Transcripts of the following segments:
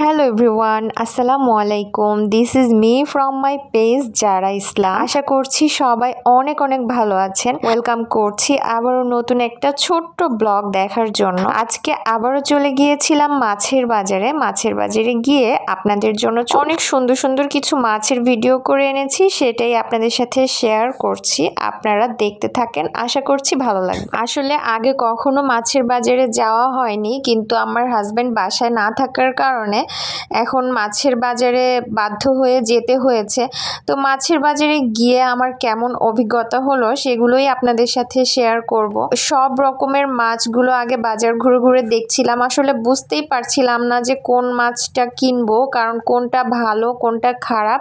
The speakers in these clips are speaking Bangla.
হ্যালো এভরিওয়ান, আসসালামু আলাইকুম। This is me from my page যারা ইসলাম। আশা করছি সবাই অনেক অনেক ভালো আছেন। ওয়েলকাম করছি আবারও নতুন একটা ছোট্ট ব্লগ দেখার জন্য। আজকে আবারও চলে গিয়েছিলাম মাছের বাজারে গিয়ে আপনাদের জন্য অনেক সুন্দর সুন্দর কিছু মাছের ভিডিও করে এনেছি, সেটাই আপনাদের সাথে শেয়ার করছি। আপনারা দেখতে থাকেন, আশা করছি ভালো লাগবে। আসলে আগে কখনো মাছের বাজারে যাওয়া হয়নি, কিন্তু আমার হাজবেন্ড বাসায় না থাকার কারণে এখন মাছের বাজারে বাধ্য হয়ে যেতে হয়েছে। তো মাছের বাজারে গিয়ে আমার কেমন অভিজ্ঞতা হলো সেগুলোই আপনাদের সাথে শেয়ার করব। সব রকমের মাছগুলো আগে বাজার ঘুরে ঘুরে দেখছিলাম, আসলে বুঝতেই পারছিলাম না যে কোন মাছটা কিনবো, কারণ কোনটা ভালো কোনটা খারাপ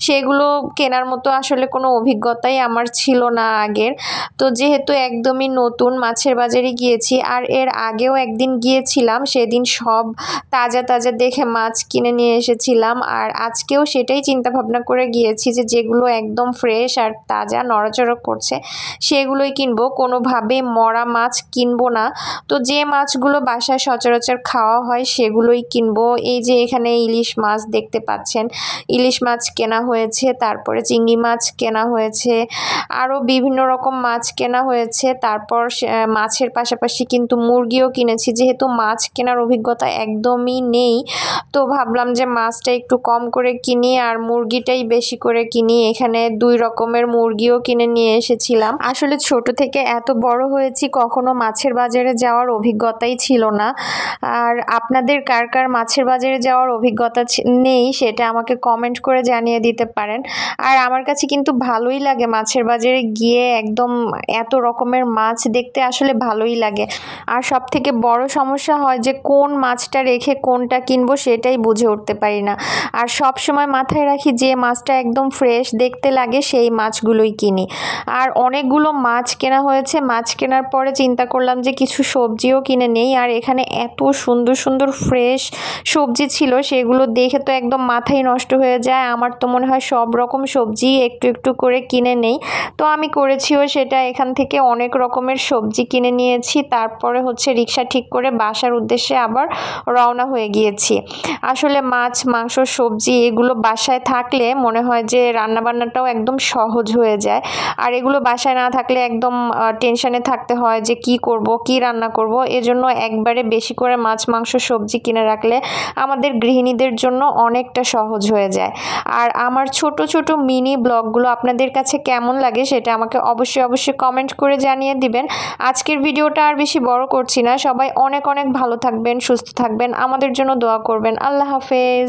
সেগুলো কেনার মতো আসলে কোনো অভিজ্ঞতাই আমার ছিল না আগের। তো যেহেতু একদমই নতুন মাছের বাজারে গিয়েছি, আর এর আগেও একদিন গিয়েছিলাম, সেদিন সব তাজা তাজা দেখে মাছ কিনে নিয়ে এসেছিলাম। আর আজকেও সেটাই চিন্তা ভাবনা করে গিয়েছি যে যেগুলো একদম ফ্রেশ আর তাজা নড়াচড়া করছে সেগুলোই কিনবো, কোনোভাবেই মরা মাছ কিনবো না। তো যে মাছগুলো বাসায় সচরাচর খাওয়া হয় সেগুলোই কিনবো। এই যে এখানে ইলিশ মাছ দেখতে পাচ্ছেন, ইলিশ মাছ কেনা হয়েছে, তারপরে চিংড়ি মাছ কেনা হয়েছে, আরও বিভিন্ন রকম মাছ কেনা হয়েছে। তারপর মাছের পাশাপাশি কিন্তু মুরগিও কিনেছি, যেহেতু মাছ কেনার অভিজ্ঞতা একদমই নেই। তো ভাবলাম যে মাছটা একটু কম করে কিনি আর মুরগিটাই বেশি করে কিনি। এখানে 2 রকমের মুরগিও কিনে নিয়ে এসেছিলাম। আসলে ছোট থেকে এত বড় হয়েছি, কখনো মাছের বাজারে যাওয়ার অভিজ্ঞতাই ছিল না। আর আপনাদের কার কার মাছের বাজারে যাওয়ার অভিজ্ঞতা নেই সেটা আমাকে কমেন্ট করে জানিয়ে দিতে পারেন। আর আমার কাছে কিন্তু ভালোই লাগে মাছের বাজারে গিয়ে, একদম এত রকমের মাছ দেখতে আসলে ভালোই লাগে। আর সব থেকে বড় সমস্যা হয় যে কোন মাছটা রেখে কোনটা কিনবো সেটাই বুঝে উঠতে পারি না। আর সব সময় মাথায় রাখি যে মাছটা একদম ফ্রেশ দেখতে লাগে সেই মাছগুলোই কিনি। আর অনেকগুলো মাছ কেনা হয়েছে, মাছ কেনার পরে চিন্তা করলাম যে কিছু সবজিও কিনে নেই। আর এখানে এত সুন্দর সুন্দর ফ্রেশ সবজি ছিল, সেগুলো দেখে তো একদম মাথাই নষ্ট হয়ে যায়। আমার তো মনে হয় সব রকম সবজি একটু একটু করে কিনে নেই। তো আমি করেছিও সেটা, এখান থেকে অনেক রকমের সবজি কিনে নিয়েছি। তারপরে রিক্সা ঠিক করে বাসার উদ্দেশ্যে আবার রওনা হয়ে গিয়েছি। আসলে মাছ মাংস সবজি এগুলো বাসায় থাকলে মনে হয় যে রান্নাবান্নাটাও একদম সহজ হয়ে যায়। আর এগুলো বাসায় না থাকলে একদম টেনশনে থাকতে হয় যে কি করব কি রান্না করব। এজন্য একবারে বেশি করে মাছ মাংস সবজি কিনে রাখলে আমাদের গৃহিণীদের জন্য অনেকটা সহজ হয়ে যায়। আর আমার ছোট ছোট মিনি ব্লগগুলো আপনাদের কাছে কেমন লাগে সেটা আমাকে অবশ্যই কমেন্ট করে জানিয়ে দিবেন। আজকের ভিডিওটা আর বেশি বড় করছি না। সবাই অনেক অনেক ভালো থাকবেন, সুস্থ থাকবেন, আমাদের জন্য দোয়া করবেন। আল্লাহ হাফেজ।